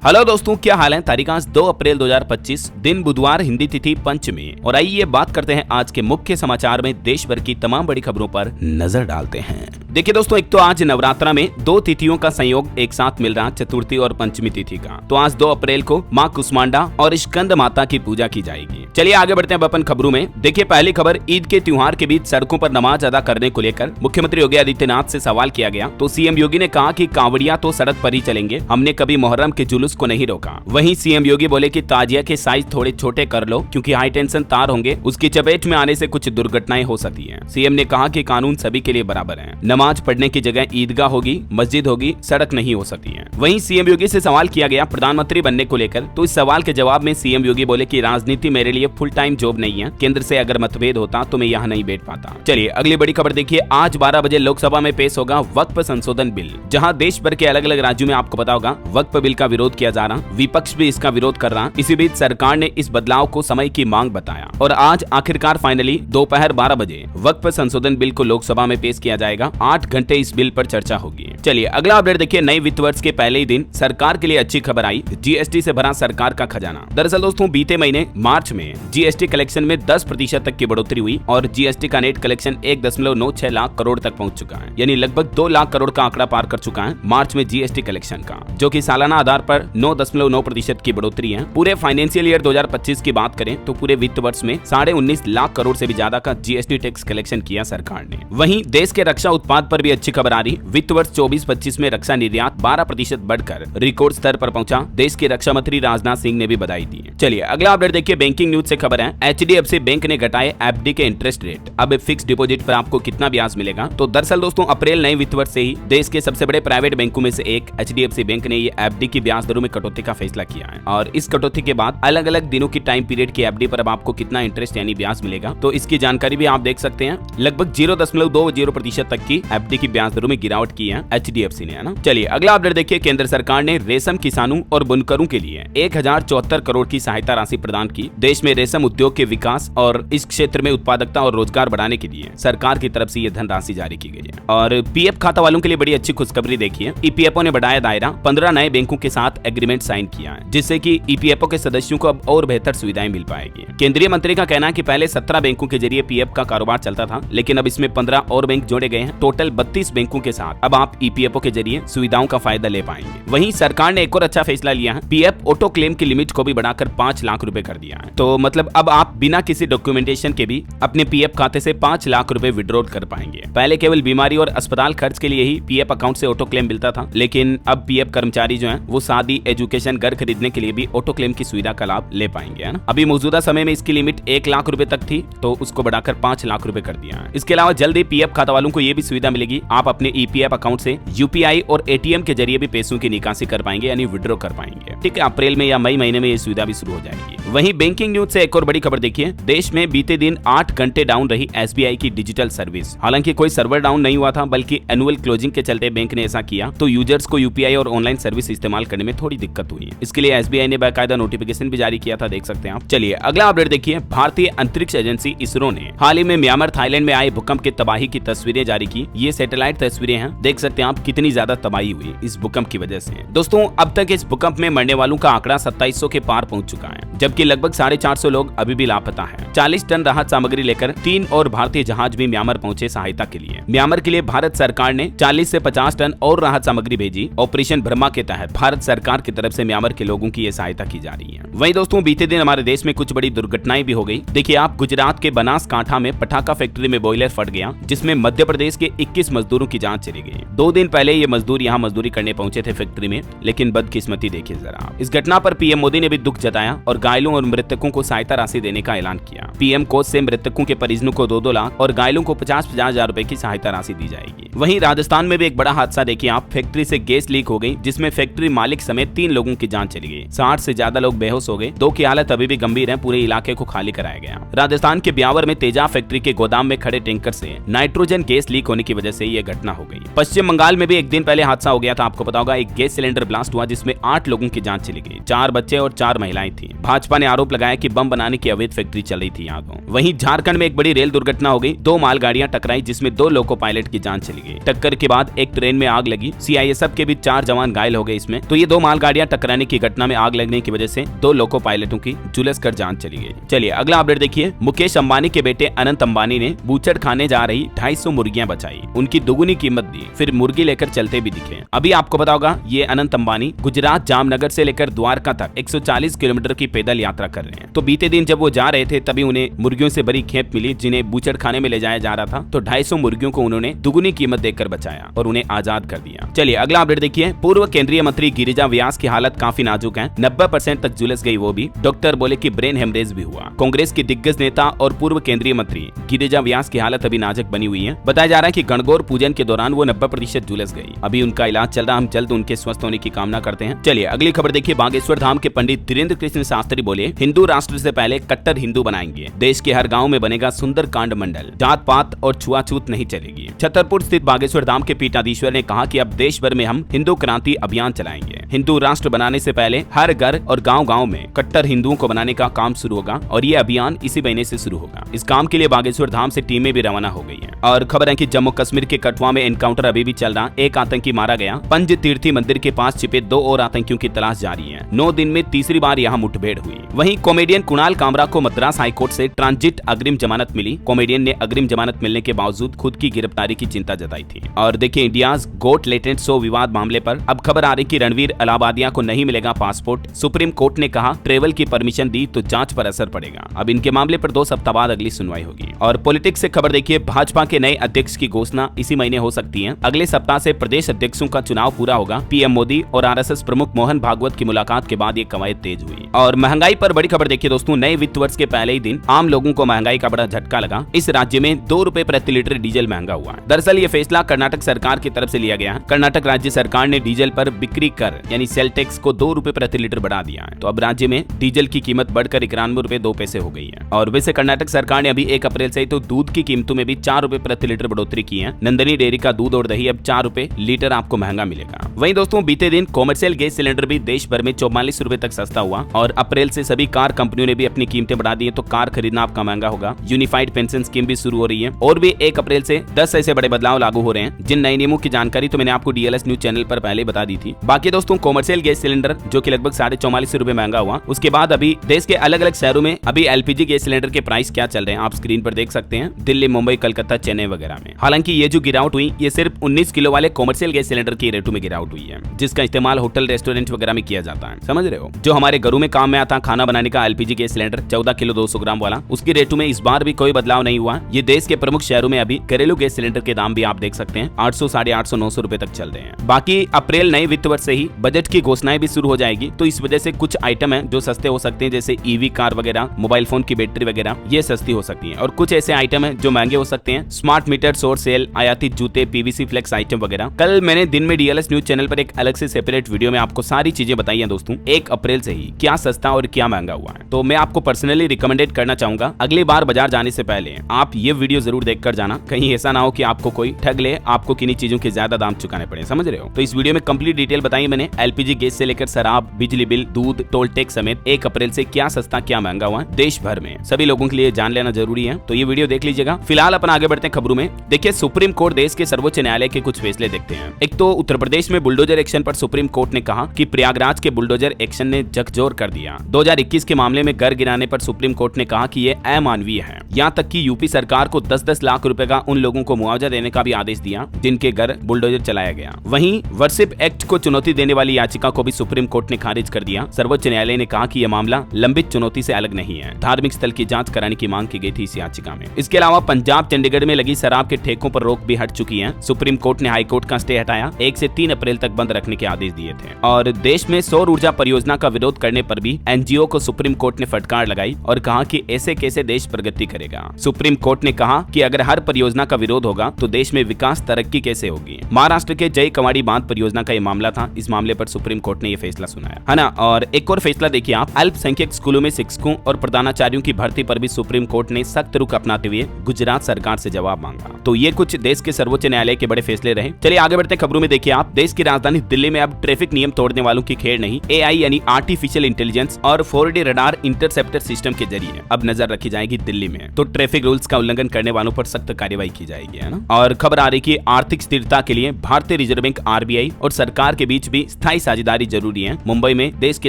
Hello दोस्तों, क्या हाल है। तारीख आज 2 अप्रैल 2025, दिन बुधवार, हिंदी तिथि पंचमी। और आइए बात करते हैं आज के मुख्य समाचार में देश भर की तमाम बड़ी खबरों पर नजर डालते हैं। देखिए दोस्तों, एक तो आज नवरात्रा में दो तिथियों का संयोग एक साथ मिल रहा, चतुर्थी और पंचमी तिथि का। तो आज 2 अप्रैल को माँ कुष्मांडा और स्कंद माता की पूजा की जाएगी। चलिए आगे बढ़ते हैं अपन खबरों में। देखिए पहली खबर, ईद के त्योहार के बीच सड़कों पर नमाज अदा करने को लेकर मुख्यमंत्री योगी आदित्यनाथ से सवाल किया गया। तो सीएम योगी ने कहा कि कांवड़िया तो सड़क पर ही चलेंगे, हमने कभी मुहर्रम के जुलूस को नहीं रोका। वहीं सीएम योगी बोले कि ताजिया के साइज थोड़े छोटे कर लो, क्योंकि हाई टेंशन तार होंगे, उसकी चपेट में आने से कुछ दुर्घटनाएं हो सकती हैं। सीएम ने कहा कि कानून सभी के लिए बराबर है, नमाज पढ़ने की जगह ईदगाह होगी, मस्जिद होगी, सड़क नहीं हो सकती है। वहीं सीएम योगी से सवाल किया गया प्रधानमंत्री बनने को लेकर। तो इस सवाल के जवाब में सीएम योगी बोले कि राजनीति मेरे लिए फुल टाइम जॉब नहीं है, केंद्र से अगर मतभेद होता तो मैं यहाँ नहीं बैठ पाता। चलिए अगली बड़ी खबर देखिए, आज 12 बजे लोकसभा में पेश होगा वक्फ संशोधन बिल। जहाँ देश भर के अलग अलग राज्यों में आपको पता होगा वक्फ बिल का विरोध किया जा रहा, विपक्ष भी इसका विरोध कर रहा। इसी बीच सरकार ने इस बदलाव को समय की मांग बताया और आज आखिरकार फाइनली दोपहर 12 बजे वक्फ संशोधन बिल को लोकसभा में पेश किया जाएगा। 8 घंटे इस बिल पर चर्चा होगी। चलिए अगला अपडेट देखिए, नए वित्त वर्ष के पहले ही दिन सरकार के लिए अच्छी खबर आई, जीएसटी से भरा सरकार का खजाना। दरअसल दोस्तों, बीते महीने मार्च में जीएसटी कलेक्शन में 10% तक की बढ़ोतरी हुई और जीएसटी का नेट कलेक्शन 1.96 लाख करोड़ तक पहुंच चुका है, यानी लगभग 2 लाख करोड़ का आंकड़ा पार कर चुका है मार्च में जीएसटी कलेक्शन का, जो कि सालाना आधार पर 9.9% की बढ़ोतरी है। पूरे फाइनेंशियल ईयर 2025 की बात करें तो पूरे वित्त वर्ष में 19.5 लाख करोड़ से भी ज्यादा का जीएसटी टैक्स कलेक्शन किया सरकार ने। वहीं देश के रक्षा उत्पाद पर भी अच्छी खबर आ रही, वित्त वर्ष 24-25 में रक्षा निर्यात 12% बढ़कर रिकॉर्ड स्तर पर पहुंचा। देश के रक्षा मंत्री राजनाथ सिंह ने भी बधाई दी। चलिए अगला अपडेट देखिए, बैंकिंग न्यूज से खबर है, एचडीएफसी बैंक ने घटाए एफडी के इंटरेस्ट रेट। अब फिक्स डिपॉजिट पर आपको कितना ब्याज मिलेगा। तो दरअसल दोस्तों, अप्रैल नए वित्त वर्ष से ही देश के सबसे बड़े प्राइवेट बैंकों में से एक एचडीएफसी बैंक ने ये एफडी की ब्याज दरों में कटौती का फैसला किया है। और इस कटौती के बाद अलग अलग दिनों की टाइम पीरियड की एफडी पर अब आपको कितना इंटरेस्ट यानी ब्याज मिलेगा, तो इसकी जानकारी भी आप देख सकते हैं। लगभग 0.20% तक की एफडी की ब्याज दरों में गिरावट की है एचडीएफसी ने, है ना। चलिए अगला अपडेट देखिए, केंद्र सरकार ने रेशम किसानों और बुनकरों के लिए 1074 करोड़ की सहायता राशि प्रदान की। देश में रेशम उद्योग के विकास और इस क्षेत्र में उत्पादकता और रोजगार बढ़ाने के लिए सरकार की तरफ से ये धनराशि जारी की गई है। और पीएफ खाता वालों के लिए बड़ी अच्छी खुशखबरी देखिए, ईपीएफओ ने बढ़ाया दायरा, 15 नए बैंकों के साथ एग्रीमेंट साइन किया है, जिससे कि ईपीएफओ के सदस्यों को अब और बेहतर सुविधाएं मिल पाएगी। केंद्रीय मंत्री का कहना है कि पहले 17 बैंकों के जरिए पीएफ का कारोबार चलता था, लेकिन अब इसमें 15 और बैंक जोड़े गए हैं। टोटल 32 बैंकों के साथ अब आप ईपीएफओ के जरिए सुविधाओं का फायदा ले पाएंगे। वहीं सरकार ने एक और अच्छा फैसला लिया है, पीएफ ऑटो क्लेम की लिमिट को भी बढ़ाकर 5 लाख रुपए कर दिया है। तो मतलब अब आप बिना किसी डॉक्यूमेंटेशन के भी अपने पीएफ खाते से 5 लाख रुपए विड्रॉ कर पाएंगे। पहले केवल बीमारी और अस्पताल खर्च के लिए ही पीएफ अकाउंट से ऑटो क्लेम मिलता था, लेकिन अब पीएफ कर्मचारी जो है वो शादी, एजुकेशन, घर खरीदने के लिए भी ऑटो क्लेम की सुविधा का लाभ ले पाएंगे, है ना। अभी मौजूदा समय में इसकी लिमिट 1 लाख रुपए तक थी, तो उसको बढ़ाकर 5 लाख रुपए कर दिया है। इसके अलावा जल्द ही पीएफ खाता वालों को ये भी सुविधा मिलेगी, आप अपने ईपीएफ अकाउंट से यूपीआई और एटीएम के जरिए भी पैसों की निकासी कर पाएंगे, यानी विड्रॉ कर पाएंगे। ठीक है, अप्रैल में या मई महीने में ये सुविधा भी शुरू हो जाएगी। वहीं बैंकिंग न्यूज से एक और बड़ी खबर देखिए, देश में बीते दिन 8 घंटे डाउन रही एसबीआई की डिजिटल सर्विस। हालांकि कोई सर्वर डाउन नहीं हुआ था, बल्कि एनुअल क्लोजिंग के चलते बैंक ने ऐसा किया, तो यूजर्स को यूपीआई और ऑनलाइन सर्विस इस्तेमाल करने में थोड़ी दिक्कत हुई है। इसके लिए एसबीआई ने बाकायदा नोटिफिकेशन भी जारी किया था, देख सकते हैं आप। चलिए अगला अपडेट देखिए, भारतीय अंतरिक्ष एजेंसी इसरो ने हाल ही में म्यांमार, थाईलैंड में आए भूकंप के तबाही की तस्वीरें जारी की। ये सैटेलाइट तस्वीरें हैं, देख सकते हैं आप कितनी ज्यादा तबाही हुई इस भूकंप की वजह से। दोस्तों, अब तक इस भूकंप में मरने वालों का आंकड़ा 2700 के पार पहुंच चुका है, जबकि लगभग 450 लोग अभी भी लापता हैं। 40 टन राहत सामग्री लेकर 3 और भारतीय जहाज भी म्यांमार पहुंचे सहायता के लिए। म्यांमार के लिए भारत सरकार ने 40 से 50 टन और राहत सामग्री भेजी। ऑपरेशन ब्रह्मा के तहत भारत सरकार की तरफ से म्यांमार के लोगों की ये सहायता की जा रही है। वहीं दोस्तों, बीते दिन हमारे देश में कुछ बड़ी दुर्घटनाएं भी हो गई। देखिए आप, गुजरात के बनासकांठा में पटाखा फैक्ट्री में बॉयलर फट गया, जिसमें मध्य प्रदेश के 21 मजदूरों की जान चली गई। 2 दिन पहले ये मजदूर यहाँ मजदूरी करने पहुंचे थे फैक्ट्री में, लेकिन बदकिस्मती देखिए जरा। इस घटना पर पीएम मोदी ने भी दुख जताया और घायलों और मृतकों को सहायता राशि देने का ऐलान किया। पीएम कोष से मृतकों के परिजनों को 2-2 लाख और घायलों को 50-50 हजार रुपए की सहायता राशि दी जाएगी। वहीं राजस्थान में भी एक बड़ा हादसा देखिए आप, फैक्ट्री से गैस लीक हो गई, जिसमें फैक्ट्री मालिक समेत 3 लोगों की जान चली गई। 60 से ज्यादा लोग बेहोश हो गए, 2 की हालत अभी भी गंभीर है। पूरे इलाके को खाली कराया गया। राजस्थान के ब्यावर में तेजाब फैक्ट्री के गोदाम में खड़े टैंकर से नाइट्रोजन गैस लीक होने की वजह से यह घटना हो गई। पश्चिम बंगाल में भी एक दिन पहले हादसा हो गया था, आपको पता होगा, एक गैस सिलेंडर ब्लास्ट हुआ, जिसमें 8 लोगों की जान चली गई। 4 बच्चे और 4 महिलाएं थी। भाजपा ने आरोप लगाया कि बम बनाने की अवैध फैक्ट्री चल रही थी यहाँ तो। वहीं झारखंड में एक बड़ी रेल दुर्घटना हो गई। 2 मालगाड़ियां टकराई जिसमें 2 लोको पायलट की जान चली गई। टक्कर के बाद एक ट्रेन में आग लगी। सीआईएसएफ के भी 4 जवान घायल हो गए इसमें। तो ये 2 मालगाड़ियां टकराने की घटना में आग लगने की वजह से 2 लोको पायलटों की झुलस कर जान चली गई। चलिए अगला अपडेट देखिए। मुकेश अंबानी के बेटे अनंत अंबानी ने बूचड़ खाने जा रही 250 मुर्गियां बचाई, उनकी दुगुनी कीमत दी, फिर मुर्गी लेकर चलते भी दिखे। अभी आपको पता होगा ये अनंत अंबानी गुजरात जामनगर से लेकर द्वारका तक 140 किलोमीटर की पैदल यात्रा कर रहे हैं। तो बीते दिन जब वो जा रहे थे तभी उन्हें मुर्गियों से बड़ी खेप मिली जिन्हें बूचड़ खाने में ले जाया जा रहा था। तो 250 मुर्गियों को उन्होंने दुगुनी कीमत देकर बचाया और उन्हें आजाद कर दिया। चलिए अगला अपडेट देखिए। पूर्व केंद्रीय मंत्री गिरिजा व्यास की हालत काफी नाजुक है। 90% तक झुलस गई वो भी। डॉक्टर बोले कि ब्रेन हेमरेज भी हुआ। कांग्रेस के दिग्गज नेता और पूर्व केंद्रीय मंत्री गिरिजा व्यास की हालत अभी नाजुक बनी हुई है। बताया जा रहा है कि गणगौर पूजन के दौरान वो 90% झुलस गई। अभी उनका इलाज चल रहा। हम जल्द उनके स्वस्थ होने की कामना करते हैं। चलिए अगली खबर देखिए। बागेश्वर धाम के पंडित धीरेन्द्र कृष्ण शास्त्री बोले हिंदू राष्ट्र से पहले कट्टर हिंदू बनाएंगे। देश के हर गांव में बनेगा सुंदर कांड मंडल। जात पात और छुआछूत नहीं चलेगी। छतरपुर स्थित बागेश्वर धाम के पीठाधीश्वर ने कहा कि अब देश भर में हम हिंदू क्रांति अभियान चलाएंगे। हिंदू राष्ट्र बनाने से पहले हर घर और गांव-गांव में कट्टर हिंदुओं को बनाने का काम शुरू होगा और ये अभियान इसी महीने से शुरू होगा। इस काम के लिए बागेश्वर धाम से टीमें भी रवाना हो गई हैं। और खबर है कि जम्मू कश्मीर के कठुआ में एनकाउंटर अभी भी चल रहा। एक आतंकी मारा गया। पंज तीर्थी मंदिर के पास छिपे 2 और आतंकियों की तलाश जारी है। 9 दिन में तीसरी बार यहाँ मुठभेड़ हुई। वहीं कॉमेडियन कुणाल कामरा को मद्रास हाईकोर्ट से ट्रांजिट अग्रिम जमानत मिली। कॉमेडियन ने अग्रिम जमानत मिलने के बावजूद खुद की गिरफ्तारी की चिंता जताई थी। और देखिए इंडियाज गोट लेटेंट शो विवाद मामले पर अब खबर आ रही कि रणवीर इलाहाबादिया को नहीं मिलेगा पासपोर्ट। सुप्रीम कोर्ट ने कहा ट्रेवल की परमिशन दी तो जांच पर असर पड़ेगा। अब इनके मामले पर 2 सप्ताह बाद अगली सुनवाई होगी। और पॉलिटिक्स से खबर देखिए। भाजपा के नए अध्यक्ष की घोषणा इसी महीने हो सकती है। अगले सप्ताह से प्रदेश अध्यक्षों का चुनाव पूरा होगा। पीएम मोदी और आरएसएस प्रमुख मोहन भागवत की मुलाकात के बाद ये कवायद तेज हुई। और महंगाई पर बड़ी खबर देखिए दोस्तों। नए वित्त वर्ष के पहले ही दिन आम लोगों को महंगाई का बड़ा झटका लगा। इस राज्य में 2 रुपए प्रति लीटर डीजल महंगा हुआ है। दरअसल ये फैसला कर्नाटक सरकार की तरफ से लिया गया है। कर्नाटक राज्य सरकार ने डीजल पर बिक्री कर यानी सेल टैक्स को 2 रुपए प्रति लीटर बढ़ा दिया है। तो अब राज्य में डीजल की कीमत बढ़कर 91 रुपए 2 पैसे हो गई है। और वैसे कर्नाटक सरकार ने अभी 1 अप्रैल से तो दूध की कीमतों में भी 4 रुपए प्रति लीटर बढ़ोतरी की है। नंदनी डेयरी का दूध और दही अब 4 रुपए लीटर आपको महंगा मिलेगा। वहीं दोस्तों बीते दिन कॉमर्शियल गैस सिलेंडर भी देश भर में 44 रुपए तक सस्ता हुआ। और अप्रैल से सभी कार कंपनियों ने भी अपनी कीमतें बढ़ा दी है। तो कार खरीदना आपका महंगा होगा। यूनिफाइड पेंशन स्कीम भी शुरू हो रही है। और भी 1 अप्रैल से 10 ऐसे बड़े बदलाव लागू हो रहे हैं। जिन नए नियमों की जानकारी तो मैंने आपको डीएलएस न्यूज चैनल पर पहले बता दी थी। बाकी दोस्तों कॉमर्शियल गैस सिलेंडर जो कि लगभग 44.5 रुपए महंगा हुआ। उसके बाद अभी देश के अलग अलग शहरों में अभी एलपीजी गैस सिलेंडर के प्राइस क्या चल रहे हैं आप स्क्रीन पर देख सकते हैं। दिल्ली, मुंबई, कलकत्ता, चेन्नई वगैरह में। हालांकि ये जो गिरावट हुई ये सिर्फ 19 किलो वाले कॉमर्शियल गैस सिलेंडर के रेटों में गिरावट हुई है, जिसका इस्तेमाल होटल, रेस्टोरेंट वगैरह में किया जाता है। समझ रहे हो। जो हमारे घरों में काम में आता खाना बनाने का एलपीजी गैस सिलेंडर 14 किलो 200 ग्राम वाला, उसके रेटों में इस बार भी कोई बदलाव नहीं हुआ। ये देश के प्रमुख शहरों में अभी घरेलू गैस सिलेंडर के दाम भी आप देख सकते हैं 800, 850, 900 रुपए तक चल रहे हैं। बाकी अप्रैल नए वित्त वर्ष से ही बजट की घोषणाएं भी शुरू हो जाएगी। तो इस वजह से कुछ आइटम है जो सस्ते हो सकते हैं, जैसे ईवी कार वगैरह, मोबाइल फोन की बैटरी वगैरह, ये सस्ती हो सकती है। और कुछ ऐसे आइटम है जो महंगे हो सकते हैं, स्मार्ट मीटर, सौर सेल, आयातित जूते, पीवीसी फ्लेक्स आइटम वगैरह। कल मैंने दिन में डीएलएस न्यूज चैनल पर एक अलग से सेपरेट वीडियो में आपको सारी चीजें बताई है दोस्तों। 1 अप्रैल से ही क्या सस्ता और क्या महंगा हुआ है। तो मैं आपको पर्सनली रिकमेंडेड करना चाहूंगा अगली बार बाजार जाने से पहले आप ये वीडियो जरूर देखकर जाना। कहीं ऐसा ना हो कि आपको कोई ठग ले, आपको किन्हीं चीजों के ज्यादा दाम चुकाने पड़े। समझ रहे हो। तो इस वीडियो में कंप्लीट डिटेल बताई मैंने। एलपीजी गैस से लेकर शराब, बिजली बिल, दूध, टोल टैक्स समेत 1 अप्रैल से क्या सस्ता क्या महंगा हुआ देश भर में, सभी लोगों के लिए जान लेना जरूरी है। तो ये वीडियो देख लीजिएगा। फिलहाल अपन आगे बढ़ते हैं खबरों में। देखिए सुप्रीम कोर्ट देश के सर्वोच्च न्यायालय के कुछ फैसले देखते हैं। एक तो उत्तर प्रदेश में बुलडोजर एक्शन पर सुप्रीम कोर्ट ने कहा कि प्रयागराज के बुलडोजर एक्शन ने झकझोर कर दिया। 2021 के मामले में घर गिराने पर सुप्रीम कोर्ट ने कहा कि ये अमानवीय है। यहाँ तक कि यूपी सरकार को 10-10 लाख रुपए का उन लोगों को मुआवजा देने का भी आदेश दिया जिनके घर बुलडोजर चलाया गया। वहीं वर्शिप एक्ट को चुनौती देने वाली याचिका को भी सुप्रीम कोर्ट ने खारिज कर दिया। सर्वोच्च न्यायालय ने कहा कि यह मामला लंबित चुनौती से अलग नहीं है। धार्मिक स्थल की जांच कराने की मांग की गई थी इस याचिका में। इसके अलावा पंजाब, चंडीगढ़ में लगी शराब के ठेकों पर रोक भी हट चुकी है। सुप्रीम कोर्ट ने हाई कोर्ट का स्टे हटाया। 1 से 3 अप्रैल तक बंद रखने के आदेश दिए थे। और देश में सौर ऊर्जा परियोजना का विरोध करने पर भी एनजीओ को सुप्रीम कोर्ट ने फटकार लगाई और कहा कि ऐसे कैसे देश प्रगति करेगा। सुप्रीम कोर्ट ने कहा कि अगर हर परियोजना का विरोध होगा तो देश में विकास तरक्की कैसे होगी। महाराष्ट्र के जय कवाड़ी बांध परियोजना का ये मामला था। इस मामले पर सुप्रीम कोर्ट ने ये फैसला सुनाया है ना। और एक और फैसला देखिए आप, अल्पसंख्यक स्कूलों में शिक्षकों और प्रधानाचार्यों की भर्ती पर भी सुप्रीम कोर्ट ने सख्त रुख अपनाते हुए गुजरात सरकार से जवाब मांगा। तो ये कुछ देश के सर्वोच्च न्यायालय के बड़े फैसले रहे। चलिए आगे बढ़ते खबरों में। देखिए आप, देश की राजधानी दिल्ली में अब ट्रैफिक नियम तोड़ने वालों की खेर नहीं, AI यानी आर्टिफिशियल इंटेलिजेंस और 4D रडार इंटरसेप्टर सिस्टम के जरिए अब नजर रखी जाएगी दिल्ली में। तो ट्रैफिक रूल्स का उल्लंघन करने वालों पर सख्त कार्रवाई की जाएगी, है ना। और खबर आ रही कि आर्थिक स्थिरता के लिए भारतीय रिजर्व बैंक RBI और सरकार के बीच भी स्थायी साझेदारी जरूरी है। मुंबई में देश की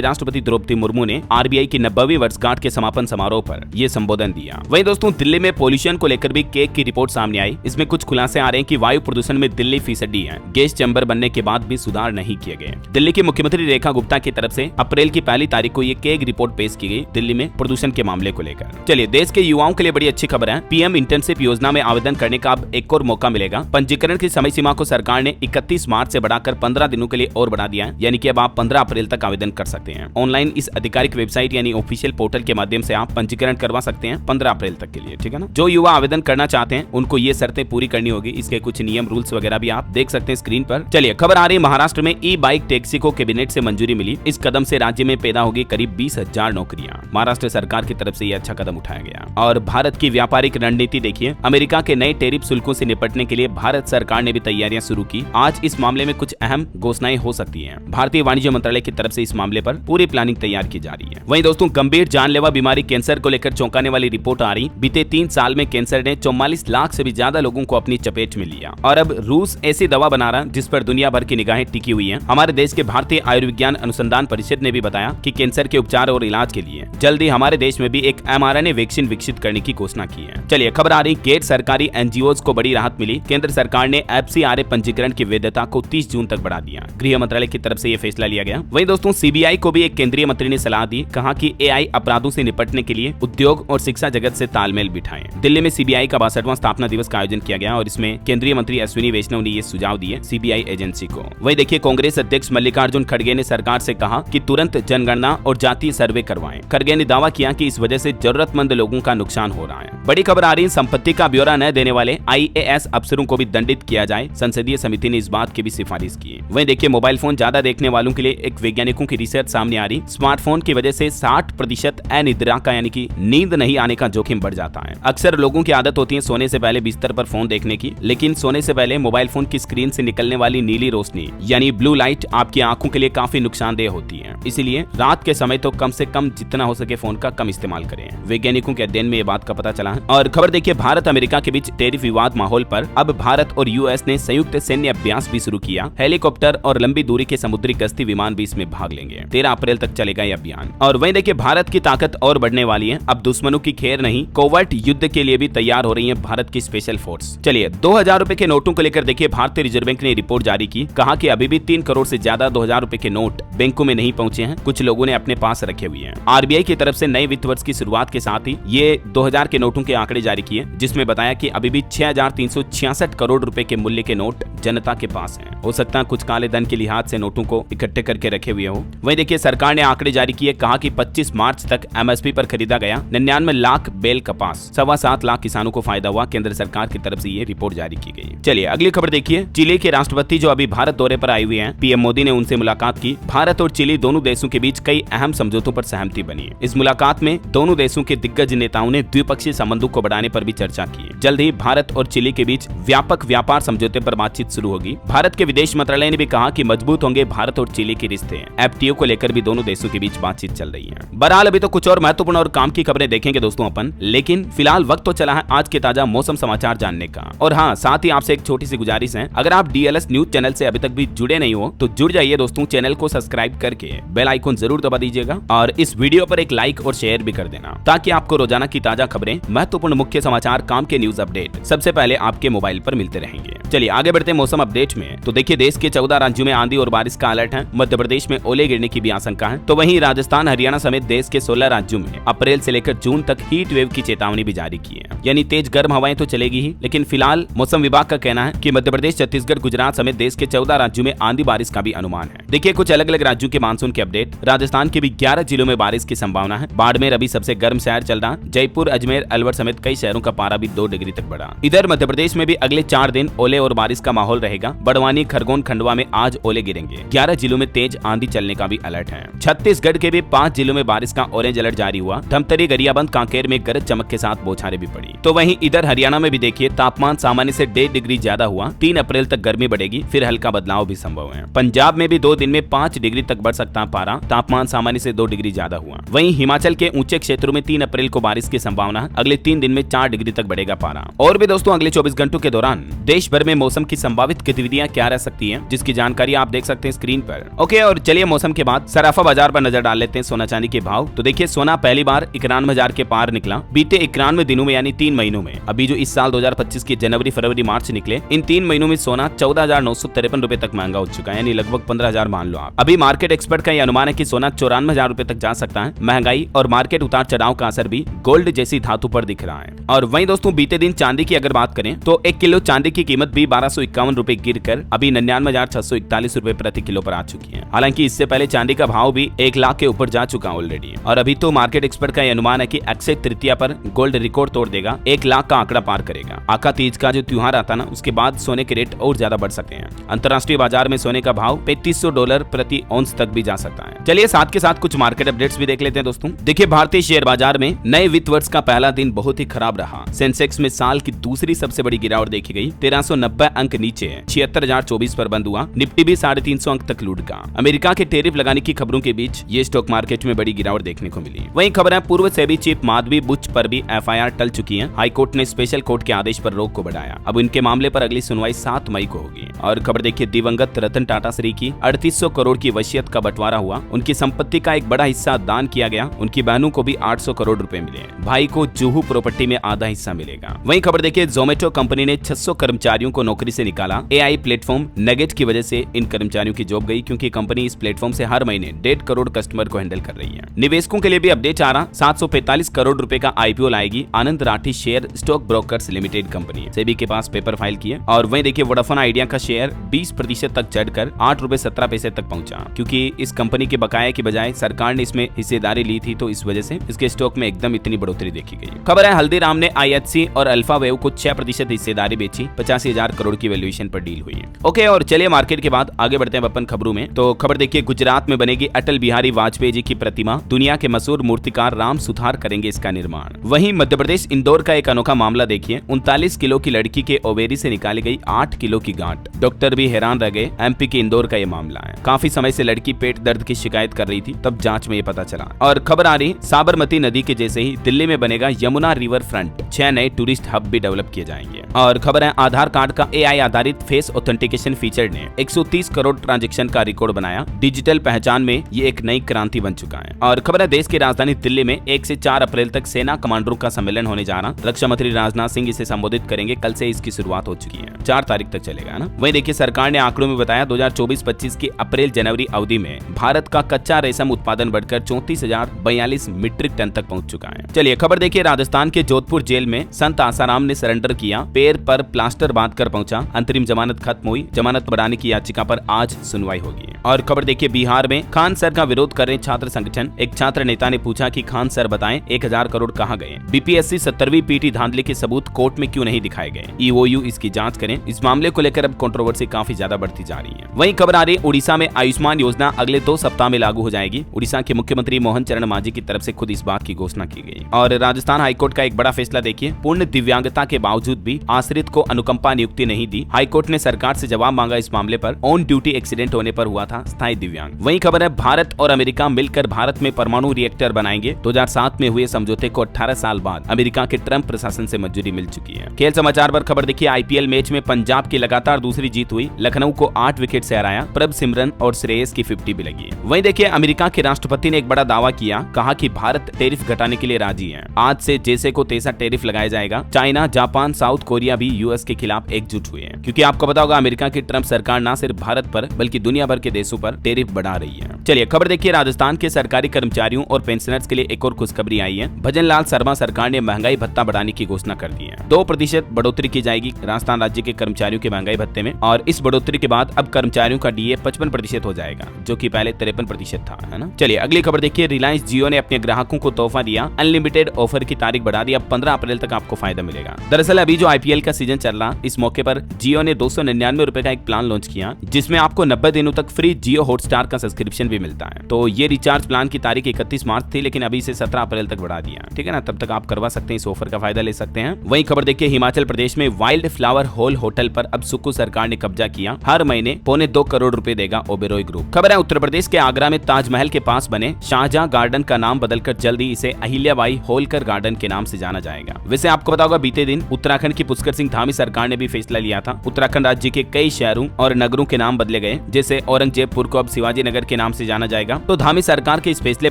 राष्ट्रपति द्रौपदी मुर्मू ने RBI की 90वीं वर्षगांठ के समापन समारोह पर यह संबोधन दिया। वहीं दोस्तों दिल्ली में पोल्यूशन को लेकर भी केक की रिपोर्ट सामने आई। इसमें कुछ खुलासे आ रहे हैं कि वायु प्रदूषण में दिल्ली फीसदी है। गैस चैम्बर बनने के बाद भी सुधार नहीं किए गए। दिल्ली की मुख्यमंत्री रेखा गुप्ता की तरफ से अप्रैल की 1 तारीख को ये केक रिपोर्ट पेश की गई दिल्ली में प्रदूषण के मामले को लेकर। चलिए, देश के युवाओं के लिए बड़ी अच्छी खबर है। PM इंटर्नशिप योजना में आवेदन करने का अब एक और मौका मिलेगा। पंजीकरण की समय सीमा को सरकार ने 31 मार्च से बढ़ाकर 15 दिनों के लिए और बढ़ा दिया है, यानी कि अब आप 15 अप्रैल तक आवेदन कर सकते हैं। ऑनलाइन इस आधिकारिक वेबसाइट यानी ऑफिशियल पोर्टल के माध्यम से आप पंजीकरण करवा सकते हैं 15 अप्रैल तक के लिए, ठीक है ना। जो युवा आवेदन करना चाहते हैं उनको ये शर्तें पूरी करनी होगी। इसके कुछ नियम रूल्स वगैरह भी आप देख सकते हैं स्क्रीन पर। चलिए, खबर आ रही है महाराष्ट्र में ई-बाइक टैक्सी को कैबिनेट से मंजूरी मिली। इस कदम से राज्य में पैदा होगी करीब 20,000 नौकरियां। महाराष्ट्र सरकार की तरफ से ये अच्छा कदम उठाया गया। और भारत की व्यापारिक रणनीति देखिए, अमेरिका के नए टैरिफ शुल्कों से निपटने के लिए भारत सरकार ने भी तैयारियां शुरू की। आज इस मामले में कुछ अहम घोषणाएं हो सकती हैं। भारतीय वाणिज्य मंत्रालय की तरफ से इस मामले पर पूरी प्लानिंग तैयार की जा रही है। वहीं दोस्तों गंभीर जानलेवा बीमारी कैंसर को लेकर चौंकाने वाली रिपोर्ट आ रही। बीते 3 साल में कैंसर ने 44 लाख से भी ज्यादा लोगों को अपनी चपेट में लिया और अब रूस ऐसी दवा बना रहा जिस पर दुनिया भर की निगाहें टिकी हुई हैं। हमारे देश के भारतीय आयुर्विज्ञान अनुसंधान परिषद ने भी बताया कि कैंसर के उपचार और इलाज के लिए जल्द ही हमारे देश में भी एक mRNA वैक्सीन विकसित करने की घोषणा की है। चलिए, खबर आ रही गैर सरकारी NGOs को बड़ी राहत मिली। केंद्र सरकार ने FCRA पंजीकरण की वैधता को 30 जून तक बढ़ा दिया। गृह मंत्रालय की तरफ से यह फैसला लिया गया। वहीं दोस्तों CBI को भी एक केंद्रीय मंत्री ने सलाह दी, कहा कि AI अपराधों से निपटने के लिए उद्योग और शिक्षा जगत से तालमेल बिठाएं। दिल्ली में CBI का 62वां स्थापना दिवस का आयोजन किया गया और इसमें केंद्रीय मंत्री अश्विनी वैष्णव ने ये सुझाव दिए CBI एजेंसी को। वहीं देखिए, कांग्रेस अध्यक्ष मल्लिकार्जुन खड़गे ने सरकार से कहा कि तुरंत जनगणना और जातीय सर्वे करवाएं। खड़गे ने दावा किया कि इस वजह से जरूरतमंद लोगों का नुकसान हो रहा है। बड़ी खबर आ रही है, संपत्ति का ब्यौरा न देने वाले IAS अफसरों को भी दंडित किया जाए। संसदीय समिति ने इस बात की भी सिफारिश की। वहीं देखिए, मोबाइल फोन ज्यादा देखने वालों के लिए एक वैज्ञानिकों की रिसर्च सामने आ रही। स्मार्टफोन की वजह से 60% अनिद्रा का यानी कि नींद नहीं आने का जोखिम बढ़ जाता है। अक्सर लोगों की आदत होती है सोने से पहले बिस्तर पर फोन देखने की, लेकिन सोने से पहले मोबाइल फोन की स्क्रीन से निकलने वाली नीली रोशनी यानी ब्लू लाइट आपकी आंखों के लिए काफी नुकसानदेह होती है। इसलिए रात के समय तो कम से कम जितना हो सके फोन का कम इस्तेमाल करें। वैज्ञानिकों के अध्ययन में ये बात का पता चला है। और खबर देखिए, भारत अमेरिका के बीच टैरिफ विवाद माहौल पर अब भारत और US ने संयुक्त सैन्य अभ्यास भी शुरू किया। हेलीकॉप्टर और लंबी दूरी के समुद्री गश्ती विमान भी इसमें भाग लेंगे। 13 अप्रैल तक चलेगा ये अभियान। और वहीं देखिए, भारत की ताकत और बढ़ने वाली है। अब दुश्मनों की खैर नहीं, कोवर्ट युद्ध के लिए भी तैयार हो रही है भारत की स्पेशल फोर्स। चलिए, 2000 रुपए के नोटों को लेकर देखिए, भारतीय रिजर्व बैंक ने रिपोर्ट जारी की। कहा कि अभी भी 3 करोड़ से ज्यादा 2000 रुपए के नोट बैंकों में नहीं पहुंचे हैं, कुछ लोगों ने अपने पास रखे हुए हैं। RBI की तरफ से नए वित्त वर्ष की शुरुआत के साथ ही ये 2000 के नोटों के आंकड़े जारी किए, जिसमें बताया कि अभी भी 6366 करोड़ रुपए के मूल्य के नोट जनता के पास हैं। हो सकता है कुछ काले धन के लिहाज से नोटों को इकट्ठे करके रखे हुए हो। वहीं देखिए, सरकार ने आंकड़े जारी किए। कहा कि 25 मार्च तक MSP पर खरीदा गया 99 लाख बेल कपास, 7.25 लाख किसानों को फायदा हुआ। केंद्र सरकार की तरफ से ये रिपोर्ट जारी की गई। चलिए, अगली खबर देखिए, चिली के राष्ट्रपति जो अभी भारत दौरे पर आए हुए हैं, PM मोदी ने उनसे मुलाकात की। भारत और चिली दोनों देशों के बीच कई अहम समझौतों पर सहमति बनी। इस मुलाकात में दोनों देशों के दिग्गज नेताओं ने द्विपक्षीय संबंधों को बढ़ाने पर भी चर्चा की। जल्द ही भारत और चिली के बीच व्यापक व्यापार समझौते पर बातचीत शुरू होगी। भारत के विदेश मंत्रालय ने भी कहा कि मजबूत होंगे भारत और चिली के रिश्ते। FTA को लेकर भी दोनों देशों के बीच बातचीत चल रही है। बहरहाल अभी तो कुछ और महत्वपूर्ण और काम की खबरें देखेंगे दोस्तों अपन, लेकिन फिलहाल वक्त तो चला है आज के ताजा मौसम समाचार जानने का। और हाँ, साथ ही आपसे एक छोटी सी गुजारिश है, अगर आप DLS न्यूज चैनल से अभी तक भी जुड़े नहीं हो तो जुड़ जाइए दोस्तों। चैनल को सब्सक्राइब करके बेल आइकन जरूर दबा दीजिएगा और इस वीडियो पर एक लाइक और शेयर भी कर देना, ताकि आपको रोजाना की ताजा खबरें, महत्वपूर्ण मुख्य समाचार, काम के न्यूज अपडेट सबसे पहले आपके मोबाइल पर मिलते रहेंगे। चलिए आगे बढ़ते हैं मौसम अपडेट में। तो देखिए, देश के 14 राज्यों में आंधी और बारिश का अलर्ट है। मध्य प्रदेश में ओले गिरने की भी आशंका है। तो वहीं राजस्थान, हरियाणा समेत देश के 16 राज्यों में अप्रैल से लेकर जून तक हीट वेव की चेतावनी भी जारी की है। यानी तेज गर्म हवाएं तो चलेगी ही, लेकिन फिलहाल मौसम विभाग का कहना है कि मध्य प्रदेश, छत्तीसगढ़, गुजरात समेत देश के 14 राज्यों में आंधी बारिश का भी अनुमान है। देखिए कुछ अलग अलग राज्यों के मानसून के अपडेट। राजस्थान के भी 11 जिलों में बारिश की संभावना है। बाड़मेर अभी सबसे गर्म शहर चल रहा। जयपुर, अजमेर, अलवर समेत कई शहरों का पारा भी 2 डिग्री तक बढ़ा। इधर मध्य प्रदेश में भी अगले 4 दिन ओले और बारिश का माहौल रहेगा। बड़वानी, खरगोन, खंडवा में आज ओले गिरेंगे। 11 जिलों में तेज आंधी चलने का भी अलर्ट है। छत्तीसगढ़ के भी 5 जिलों में बारिश का ऑरेंज अलर्ट जारी हुआ। धमतरी, गरियाबंद, कांकेर में गरज चमक के साथ बौछारें भी पड़ी। तो वहीं इधर हरियाणा में भी देखिए तापमान सामान्य से 1.5 डिग्री ज्यादा हुआ। 3 अप्रैल तक गर्मी बढ़ेगी, फिर हल्का बदलाव भी संभव है। पंजाब में भी 2 दिन में 5 डिग्री तक बढ़ सकता है पारा। तापमान सामान्य से 2 डिग्री ज्यादा हुआ। वहीं हिमाचल के ऊंचे क्षेत्रों में 3 अप्रैल को बारिश की संभावना है। अगले 3 दिन में 4 डिग्री तक बढ़ेगा पारा। और भी दोस्तों अगले 24 घंटों के दौरान देश भर में मौसम की संभावित गतिविधियां क्या रह सकती हैं, जिसकी जानकारी आप देख सकते हैं स्क्रीन पर। ओके, और चलिए मौसम के बाद सराफा बाजार पर नजर डाल लेते हैं सोना चांदी के भाव। तो देखिए सोना पहली बार 91,000 के पार निकला बीते 91 दिनों में, यानी 3 महीनों में। अभी जो इस साल 2025 के जनवरी, फरवरी, मार्च निकले, इन 3 महीनों में सोना 14,953 रुपए तक महंगा हो चुका है, यानी लगभग 15,000 मान लो आप। अभी मार्केट एक्सपर्ट का यह अनुमान है कि सोना 94,000 रुपए तक जा सकता है। महंगाई और मार्केट उतार चढ़ाव का असर भी गोल्ड जैसी धातु पर दिख रहा है। और वहीं दोस्तों बीते दिन चांदी की अगर बात करें तो 1 किलो चांदी की कीमत भी 1251 रुपए गिर कर अभी 99,641 रुपए प्रति किलो पर आ चुकी है। हालांकि इससे पहले चांदी का भाव भी 1 लाख के ऊपर जा चुका ऑलरेडी। और अभी तो मार्केट एक्सपर्ट का यह अनुमान है कि अक्षय तृतीया पर गोल्ड रिकॉर्ड तोड़ देगा, 1 लाख का आंकड़ा पार करेगा। आका तीज का जो त्योहार आता ना, उसके बाद सोने के रेट और ज्यादा बढ़ सकते हैं। अंतर्राष्ट्रीय बाजार में सोने का भाव $3500 प्रति औंस तक भी जा सकता है। चलिए साथ के साथ कुछ मार्केट अपडेट्स भी देख लेते हैं दोस्तों। देखिए भारतीय शेयर बाजार में नए वित्त वर्ष का पहला दिन बहुत ही खराब रहा। सेंसेक्स में साल की दूसरी सबसे बड़ी गिरावट देखी गई, 1390 अंक नीचे 76,024 पर बंद हुआ। निफ्टी भी 350 अंक तक लुढ़का। अमेरिका के टैरिफ लगाने की खबरों के बीच ये स्टॉक मार्केट में बड़ी गिरावट देखने को मिली। वहीं खबर है पूर्व सेबी चीफ माधवी बुच पर भी एफआईआर टल चुकी है। हाईकोर्ट ने स्पेशल कोर्ट के आदेश पर रोक को बढ़ाया। अब इनके मामले पर अगली सुनवाई 7 मई को होगी। और खबर देखिए दिवंगत रतन टाटा श्री की 3800 करोड़ की वसीयत का बंटवारा हुआ। उनकी संपत्ति का एक बड़ा हिस्सा दान किया गया। उनकी बहनों को भी 800 करोड़ रुपए मिले। भाई को जुहू प्रॉपर्टी में आधा हिस्सा मिलेगा। वहीं खबर देखिए जोमेटो कंपनी ने 600 कर्मचारियों को नौकरी से निकाला। एआई प्लेटफॉर्म नगेट की वजह से इन कर्मचारियों की जॉब गई, क्योंकि कंपनी इस प्लेटफॉर्म से हर महीने 1.5 करोड़ कस्टमर को हैंडल कर रही है। निवेशकों के लिए भी अपडेट आ रहा, 745 करोड़ रुपए का आईपीओ लाएगी Anand Rathi share stock brokers limited company. SEBI के पास पेपर फाइल किया। और वहीं देखिए वोडाफोन आइडिया का शेयर 20% तक चढ़कर 8 रुपए 17 पैसे तक पहुंचा, क्योंकि इस कंपनी के बकाया की बजाय सरकार ने इसमें हिस्सेदारी ली थी, तो इस वजह से इसके स्टॉक में एकदम इतनी बढ़ोतरी देखी गई। खबर है हल्दीराम ने आईएचसी और अल्फा वेव को 6% हिस्सेदारी बेची, 85,000 करोड़ की वैल्यूएशन पर डील हुई है। ओके, और चलिए मार्केट के बाद आगे बढ़ते हैं अपन खबरों में। तो खबर देखिए गुजरात में बनेगी अटल बिहारी वाजपेयी जी की प्रतिमा। दुनिया के मशहूर मूर्तिकार राम सुथार करेंगे इसका निर्माण। वहीं मध्य प्रदेश इंदौर का एक अनोखा मामला देखिए, 39 किलो की लड़की के ओवेरी से निकाली गई 8 किलो की गांठ। डॉक्टर भी हैरान रह गए। एमपी के इंदौर का ये मामला है। काफी समय से लड़की पेट दर्द की शिकायत कर रही थी, तब जांच में ये पता चला। और खबर आ रही साबरमती नदी के जैसे ही दिल्ली में बनेगा यमुना रिवर फ्रंट। 6 नए टूरिस्ट हब भी डेवलप किए जाएंगे। और खबर है आधार कार्ड का एआई आधारित फेस ऑथेंटिकेशन फीचर ने 130 करोड़ ट्रांजैक्शन का रिकॉर्ड बनाया। डिजिटल पहचान में ये एक नई क्रांति बन चुका है। और खबर है देश की राजधानी दिल्ली में 1 से 4 अप्रैल तक सेना कमांडरों का सम्मेलन होने जा रहा। रक्षा मंत्री राजनाथ सिंह इसे संबोधित करेंगे। कल से इसकी शुरुआत हो चुकी है, 4 तारीख तक चलेगा ना। वहीं देखिए सरकार ने आंकड़ों में बताया 2024-25 की अप्रैल जनवरी अवधि में भारत का कच्चा रेशम उत्पादन बढ़कर 34,042 मीट्रिक टन तक पहुंच चुका है। चलिए खबर देखिए राजस्थान के जोधपुर जेल में संत आसाराम ने सरेंडर किया। पैर पर प्लास्टर बांधकर पहुंचा। अंतरिम जमानत खत्म हुई। जमानत बढ़ाने की याचिका पर आज सुनवाई होगी। और खबर देखिए बिहार में खान सर का विरोध कर रहे छात्र संगठन। एक छात्र नेता ने पूछा कि खान सर बताएं 1000 करोड़ कहां गए। बीपीएससी 70वीं पीटी धांधली के सबूत कोर्ट में क्यों नहीं दिखाए गए। ईओयू इसकी जांच करें। इस मामले को लेकर अब कंट्रोवर्सी काफी ज्यादा बढ़ती जा रही है। वहीं खबर आ रही उड़ीसा में आयुष्मान योजना अगले 2 सप्ताह में लागू हो जाएगी। उड़ीसा के मुख्यमंत्री मोहन चरण मांझी की तरफ से खुद इस बात की घोषणा की गई। और राजस्थान हाईकोर्ट का एक बड़ा फैसला देखिए, पूर्ण दिव्यांगता के बावजूद भी आश्रित को अनुकंपा नियुक्ति नहीं दी। हाईकोर्ट ने सरकार से जवाब मांगा इस मामले पर। ऑन ड्यूटी एक्सीडेंट होने पर हुआ था स्थायी दिव्यांग। वहीं खबर है भारत और अमेरिका मिलकर भारत में परमाणु रिएक्टर बनाएंगे। 2007 में हुए समझौते को 18 साल बाद अमेरिका के ट्रंप प्रशासन से मंजूरी मिल चुकी है। खेल समाचार पर खबर देखिए आईपीएल मैच में पंजाब की लगातार दूसरी जीत हुई। लखनऊ को 8 विकेट से हराया। प्रभ सिमरन और श्रेयस की 50 भी लगी। वहीं देखिए अमेरिका के राष्ट्रपति ने एक बड़ा दावा किया, कहा कि भारत टैरिफ घटाने के लिए राजी है। आज से जैसे को तैसा टैरिफ लगाया जाएगा। चाइना, जापान, साउथ कोरिया भी यूएस के खिलाफ एकजुट हुए हैं, क्योंकि आपको पता होगा अमेरिका की ट्रंप सरकार न सिर्फ भारत पर बल्कि दुनिया भर के देशों पर टैरिफ बढ़ा रही है। चलिए खबर देखिए राजस्थान के सरकारी कर्मचारियों और पेंशनर्स के लिए एक और खुशखबरी आई है। भजन लाल शर्मा सरकार ने महंगाई भत्ता बढ़ाने की घोषणा कर दी है। 2% बढ़ोतरी की जाएगी राजस्थान राज्य के कर्मचारियों के महंगाई भत्ते में। और इस बढ़ोतरी के बाद अब कर्मचारियों का डीए 55% हो जाएगा, जो कि पहले 53% था, है ना। चलिए अगली खबर देखिए रिलायंस जियो ने अपने ग्राहकों को तोहफा दिया। अनलिमिटेड ऑफर की तारीख बढ़ा दी। अब 15 अप्रैल तक आपको फायदा मिलेगा। दरअसल अभी जो आईपीएल का सीजन चल रहा, इस मौके पर जियो ने 299 रुपए का एक प्लान लॉन्च किया, जिसमें आपको 90 दिनों तक फ्री जियो हॉटस्टार का सब्सक्रिप्शन भी मिलता है। तो ये रिचार्ज प्लान की तारीख 31 मार्च थी, लेकिन अभी से 17 अप्रैल तक बढ़ा दिया, ठीक है ना। तब तक आप करवा सकते हैं, इस ऑफर का फायदा ले सकते हैं। वही खबर देखिए हिमाचल प्रदेश में वाइल्ड फ्लावर हॉल होटल पर अब सुक्कू सरकार ने कब्जा किया। हर महीने 2.25 करोड़ रुपए देगा ओबेरॉय ओबेरॉय ग्रुप। खबर है उत्तर प्रदेश के आगरा में ताजमहल के पास बने शाहजहां गार्डन का नाम बदलकर जल्दी इसे अहिल्याबाई होलकर गार्डन के नाम से जाना जाएगा। वैसे आपको पता होगा बीते दिन उत्तराखंड की पुष्कर सिंह धामी सरकार ने भी फैसला लिया था। उत्तराखंड राज्य के कई शहरों और नगरों के नाम बदले गए, जैसे औरंगजेबपुर को अब शिवाजी नगर के नाम से जाना जाएगा। तो धामी सरकार के इस फैसले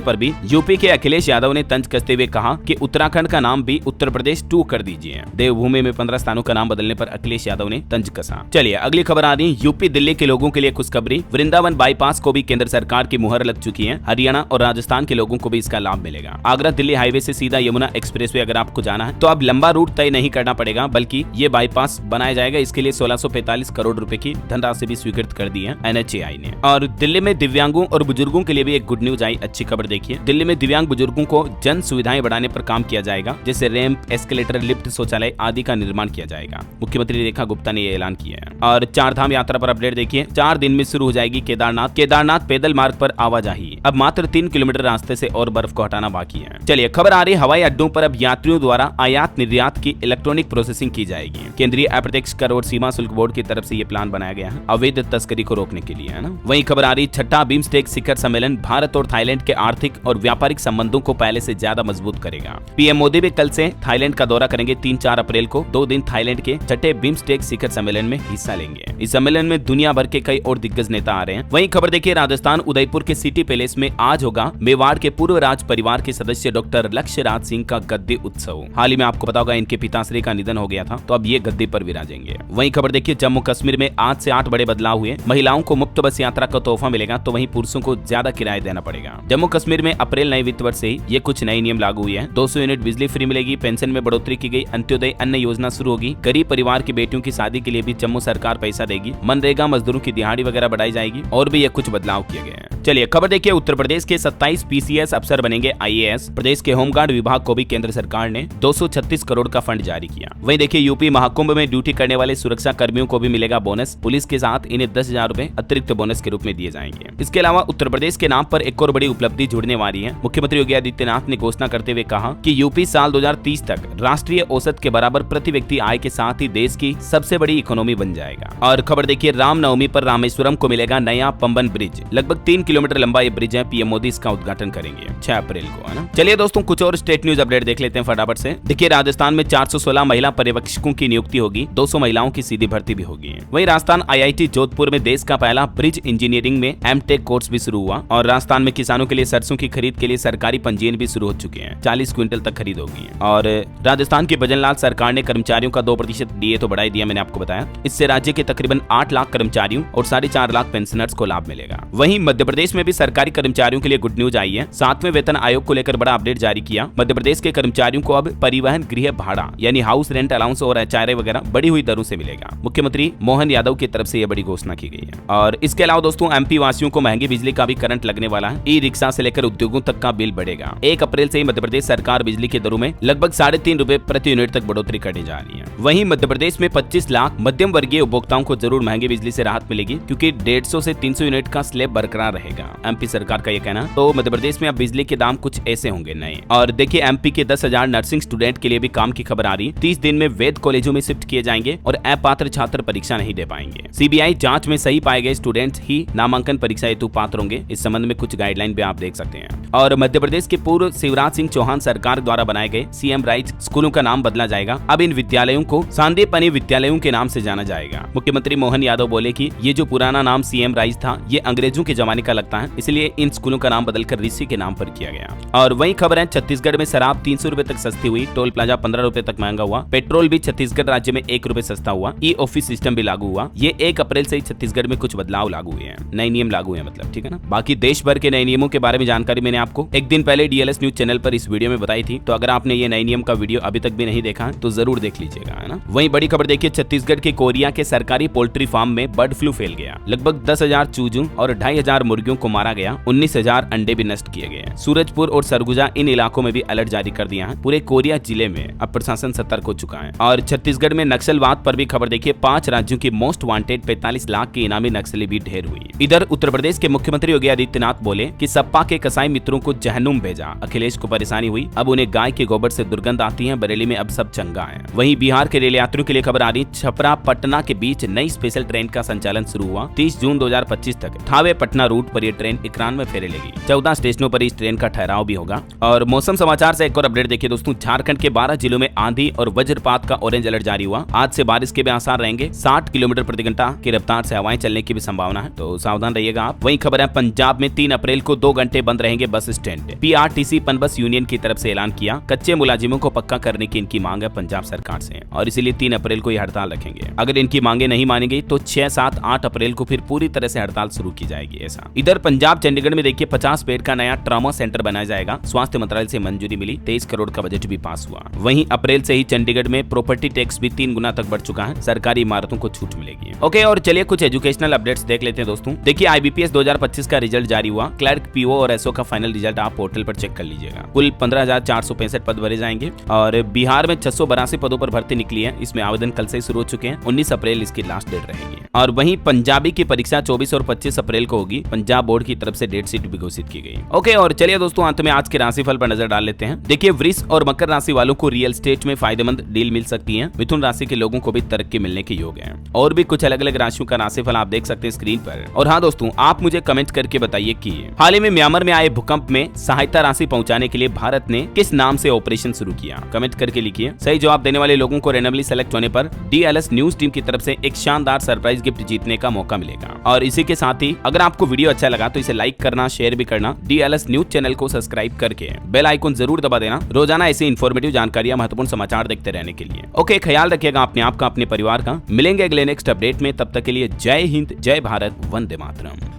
पर भी यूपी के अखिलेश यादव ने तंज कसते हुए कहा कि उत्तराखंड का नाम भी उत्तर प्रदेश 2 कर दीजिए। देवभूमि में 15 स्थानों का नाम बदलने पर अखिलेश यादव ने तंज कसा। चलिए अगली खबर आ रही है यूपी दिल्ली के लोगों के लिए खुशखबरी। वृंदावन बाईपास को भी केंद्र सरकार की मुहर लग चुकी है। हरियाणा और राजस्थान के लोगों को भी इसका लाभ मिलेगा। आगरा दिल्ली हाईवे से सीधा यमुना एक्सप्रेसवे अगर आपको जाना है तो अब लंबा रूट तय नहीं करना पड़ेगा, बल्कि ये बाईपास बनाया जाएगा। इसके लिए 1645 करोड़ रुपए की धनराशि भी स्वीकृत कर दी है NHAI ने। और दिल्ली में दिव्यांगों और बुजुर्गों के लिए भी एक गुड न्यूज आई। अच्छी खबर देखिए, दिल्ली में दिव्यांग बुजुर्गों को जन सुविधाएं बढ़ाने पर काम किया जाएगा, जैसे रैंप, एस्केलेटर, लिफ्ट, शौचालय आदि का निर्माण किया जाएगा। मुख्यमंत्री रेखा गुप्ता ने यह ऐलान किया है। और चारधाम यात्रा पर अपडेट देखिए, 4 दिन में शुरू हो जाएगी केदारनाथ पैदल मार्ग पर आवाजाही। अब मात्र 3 किलोमीटर रास्ते से और बर्फ को हटाना बाकी है। चलिए खबर आ रही है हवाई अड्डों पर अब यात्रियों द्वारा आयात निर्यात की इलेक्ट्रॉनिक प्रोसेसिंग की जाएगी। केंद्रीय अप्रत्यक्ष कर और सीमा शुल्क बोर्ड की तरफ से ये प्लान बनाया गया है अवैध तस्करी को रोकने के लिए, है ना। वहीं खबर आ रही छठा बिम्स्टेक शिखर सम्मेलन भारत और थाईलैंड के आर्थिक और व्यापारिक संबंधों को पहले से ज्यादा मजबूत करेगा। पीएम मोदी भी कल से थाईलैंड का दौरा करेंगे। 3-4 अप्रैल को 2 दिन थाईलैंड के छठे बिम्स्टेक शिखर सम्मेलन में हिस्सा लेंगे। इस सम्मेलन में दुनिया भर के कई और दिग्गज नेता आ रहे हैं। वहीं खबर देखिए राजस्थान उदयपुर के सिटी पैलेस में आज होगा मेवाड़ के पूर्व राज परिवार के सदस्य डॉक्टर लक्ष्यराज सिंह का गद्दी उत्सव। हाल ही में आपको पता होगा इनके पिताश्री का निधन हो गया था, तो अब ये गद्दी पर विराजेंगे। वहीं खबर देखिए जम्मू कश्मीर में आज से 8 बड़े बदलाव हुए। महिलाओं को मुफ्त बस यात्रा का तोहफा मिलेगा, तो वहीं पुरुषों को ज्यादा किराया देना पड़ेगा। जम्मू कश्मीर में अप्रैल नए वित्त वर्ष से ही ये कुछ नए नियम लागू हुए हैं। 200 यूनिट बिजली फ्री मिलेगी, पेंशन में बढ़ोतरी की गई, अंत्योदय अन्न योजना शुरू होगी, गरीब परिवार की बेटियों की शादी के लिए भी जम्मू सरकार पैसा देगी, मनरेगा मजदूरों की दिहाड़ी वगैरह बढ़ाई जाएगी, और भी ये कुछ बदलाव किए गए हैं। चलिए खबर देखिए उत्तर प्रदेश के 27 PCS अफसर बनेंगे IAS। प्रदेश के होमगार्ड विभाग को भी केंद्र सरकार ने 236 करोड़ का फंड जारी किया। वहीं देखिए यूपी महाकुंभ में ड्यूटी करने वाले सुरक्षा कर्मियों को भी मिलेगा बोनस। पुलिस के साथ इन्हें 10,000 रुपए अतिरिक्त बोनस के रूप में दिए जाएंगे। इसके अलावा उत्तर प्रदेश के नाम पर एक और बड़ी उपलब्धि जुड़ने वाली है। मुख्यमंत्री योगी आदित्यनाथ ने घोषणा करते हुए कहा कि यूपी साल 2030 तक राष्ट्रीय औसत के बराबर प्रति व्यक्ति आय के साथ ही देश की सबसे बड़ी इकोनॉमी बन जाएगा। और खबर देखिए रामनवमी पर रामेश्वरम को मिलेगा नया पंबन ब्रिज। लगभग 3 किलोमीटर लंबा ये ब्रिज है। पीएम मोदी इसका उद्घाटन करेंगे 6 अप्रैल को, है ना। चलिए दोस्तों कुछ और स्टेट न्यूज अपडेट देख लेते हैं फटाफट से। देखिए राजस्थान में 416 महिला पर्यवेक्षकों की नियुक्ति होगी। 200 महिलाओं की सीधी भर्ती भी होगी। वहीं राजस्थान IIT जोधपुर में देश का पहला ब्रिज इंजीनियरिंग में M.Tech कोर्स भी शुरू हुआ। और राजस्थान में किसानों के लिए सरसों की खरीद के लिए सरकारी पंजीयन भी शुरू हो चुके हैं। 40 क्विंटल तक खरीद होगी। और राजस्थान की भजनलाल सरकार ने कर्मचारियों का 2% DA तो बढ़ाई दिया, मैंने आपको बताया। इससे राज्य के तकरीबन 8 लाख कर्मचारियों और 4.5 लाख पेंशनर्स को लाभ मिलेगा। वहीं मध्य प्रदेश में भी सरकारी कर्मचारियों के लिए गुड न्यूज आई है। 7वें वेतन आयोग को लेकर बड़ा अपडेट जारी किया। मध्य प्रदेश के कर्मचारियों को अब परिवहन गृह भाड़ा यानी हाउस रेंट अलाउंस और HRA वगैरह बढ़ी हुई दरों से मिलेगा। मुख्यमंत्री मोहन यादव की तरफ से यह बड़ी घोषणा की गई है। और इसके अलावा दोस्तों MP वासियों को महंगी बिजली का भी करंट लगने वाला है। ई-रिक्शा से लेकर उद्योगों तक का बिल बढ़ेगा। 1 अप्रैल से ही मध्य प्रदेश सरकार बिजली की दरों में लगभग 3.5 रुपए प्रति यूनिट तक बढ़ोतरी करने जा रही है। वहीं मध्य प्रदेश में 25 लाख मध्यम वर्गीय उपभोक्ताओं को जरूर महंगी बिजली से राहत मिलेगी, क्योंकि 150 से 300 यूनिट का स्लैब बरकरार रहेगा। MP सरकार का ये कहना। तो मध्य प्रदेश में अब बिजली के दाम कुछ ऐसे होंगे नए। और देखिए MP के 10,000 नर्सिंग स्टूडेंट के लिए भी काम की खबर आ रही। 30 दिन में वैध कॉलेजों में शिफ्ट किए जाएंगे और अपात्र छात्र परीक्षा नहीं दे पाएंगे। CBI जांच में सही पाए गए स्टूडेंट्स ही नामांकन परीक्षा हेतु पात्र होंगे। इस संबंध में कुछ गाइडलाइन भी आप देख सकते हैं। और मध्य प्रदेश के पूर्व शिवराज सिंह चौहान सरकार द्वारा बनाए गए CM राइज स्कूलों का नाम बदला जाएगा। अब इन विद्यालयों को सांदीपनि विद्यालयों के नाम से जाना जाएगा। मुख्यमंत्री मोहन यादव बोले कि ये जो पुराना नाम CM राइज था ये अंग्रेजों के जमाने का लगता है, इसलिए इन स्कूलों का नाम बदलकर ऋषि के नाम पर किया गया। और वही खबर है छत्तीसगढ़ में शराब 300 रुपए तक सस्ती हुई। टोल प्लाजा 15 रुपए तक महंगा हुआ। पेट्रोल भी छत्तीसगढ़ राज्य में 1 रुपए सस्ता हुआ। ई-ऑफिस सिस्टम भी लागू हुआ। ये 1 अप्रैल से ही छत्तीसगढ़ में कुछ बदलाव लागू हुए हैं। नए नियम लागू है मतलब, ठीक है ना। बाकी देश भर के नए नियमों के बारे में जानकारी मैंने आपको एक दिन पहले DLS न्यूज चैनल पर इस वीडियो में बताई थी। तो अगर आपने ये नए नियम का वीडियो अभी तक भी नहीं देखा तो जरूर देख लीजिएगा, है ना। वहीं बड़ी खबर देखिए छत्तीसगढ़ के कोरिया के सरकारी पोल्ट्री फार्म में बर्ड फ्लू फैल गया। लगभग 10,000 चूजों और 2,500 मुर्गियों को मारा गया। 19,000 अंडे भी नष्ट किए गए। सूरजपुर और सरगुजा इन इलाकों में भी अलर्ट जारी कर दिया है। पूरे कोरिया जिले में अब प्रशासन सतर्क हो चुका है। और छत्तीसगढ़ में नक्सलवाद पर भी खबर देखिए। 5 राज्यों की मोस्ट वांटेड 45 लाख के इनामी नक्सली भी ढेर हुई। इधर उत्तर प्रदेश के मुख्यमंत्री योगी आदित्यनाथ बोले कि सपा के कसाई मित्रों को जहन्नुम भेजा। अखिलेश को परेशानी हुई, अब उन्हें गाय के गोबर से दुर्गंध आती है। बरेली में अब सब चंगा है। वहीं बिहार के रेल यात्रियों के लिए खबर आ रही। छपरा पटना के बीच नई स्पेशल ट्रेन का संचालन शुरू हुआ। 30 जून 2025 तक थावे पटना रूट पर यह ट्रेन 91 फेरे लेगी। 14 स्टेशनों पर इस ट्रेन का ठहराव भी होगा। और मौसम समाचार से एक और अपडेट देखिए दोस्तों, झारखंड के 12 जिलों में आंधी और वज्रपात का ऑरेंज अलर्ट जारी हुआ। आज से बारिश के भी आसार रहेंगे। 60 किलोमीटर प्रति घंटा की रफ्तार से हवाएं चलने की भी संभावना है, तो सावधान रहिएगा आप। वहीं खबर है पंजाब में 3 अप्रैल को 2 घंटे बंद रहेंगे bus stand. PRTC PUNBUS union की तरफ से ऐलान किया। कच्चे मुलाजिमों को पक्का करने की इनकी मांग है पंजाब सरकार से, और इसीलिए 3 अप्रैल को ये हड़ताल रखेंगे। अगर इनकी मांगे नहीं मानी गई तो 6, 7, 8 अप्रैल को फिर पूरी तरह से हड़ताल शुरू की जाएगी। ऐसा इधर पंजाब चंडीगढ़ में देखिए 50 बेड का नया ट्रॉमा सेंटर बनाया जाएगा। स्वास्थ्य मंत्रालय से मंजूरी मिली। 23 करोड़ का बजट भी पास हुआ। वहीं अप्रैल से ही चंडीगढ़ में प्रॉपर्टी टैक्स भी 3 गुना तक बढ़ चुका है। सरकारी इमारतों को छूट मिलेगी। ओके, और चलिए कुछ एजुकेशनल अपडेट्स देख लेते हैं दोस्तों। देखिए आईबीपीएस 2025 का रिजल्ट जारी हुआ। क्लर्क, पीओ और एसओ का फाइनल रिजल्ट आप पोर्टल पर चेक कर लीजिएगा। कुल 15,465 पद भरे जाएंगे और बिहार में 682 पदों पर भर्ती निकली है। इसमें आवेदन कल से ही शुरू हो चुके हैं। 19 अप्रैल इसकी लास्ट डेट रहेगी। और वहीं पंजाबी की परीक्षा 24 और 25 अप्रैल को होगी। पंजाब बोर्ड की तरफ से डेट शीट भी घोषित की गई। ओके, और चलिए दोस्तों अंत में आज के राशिफल पर नजर डाल लेते हैं। देखिए वृष और मकर राशि वालों को रियल एस्टेट में फायदेमंद डील मिल सकती है। मिथुन राशि के लोगों को भी तरक्की मिलने के योग है। और भी कुछ अलग अलग राशियों का राशिफल आप देख सकते हैं स्क्रीन पर। और हाँ दोस्तों, आप मुझे कमेंट करके बताइए कि हाल ही में म्यांमार में आए भूकंप में सहायता राशि पहुंचाने के लिए भारत ने किस नाम से ऑपरेशन शुरू किया। कमेंट करके लिखिए। सही जवाब देने वाले लोगों को रैंडमली सेलेक्ट होने पर डीएलएस न्यूज टीम की तरफ से एक शानदार सरप्राइज गिफ्ट जीतने का मौका मिलेगा। और इसी के साथ ही अगर आपको वीडियो अच्छा लगा तो इसे लाइक करना, शेयर भी करना। डीएलएस न्यूज चैनल को सब्सक्राइब करके बेल आइकन जरूर दबा देना, रोजाना ऐसी इन्फॉर्मेटिव जानकारियां, महत्वपूर्ण समाचार देखते रहने के लिए। ओके, ख्याल रखिएगा अपने आप का, अपने परिवार का। मिलेंगे अगले नेक्स्ट अपडेट में, तब तक के लिए जय हिंद, जय भारत, वंदे मातरम।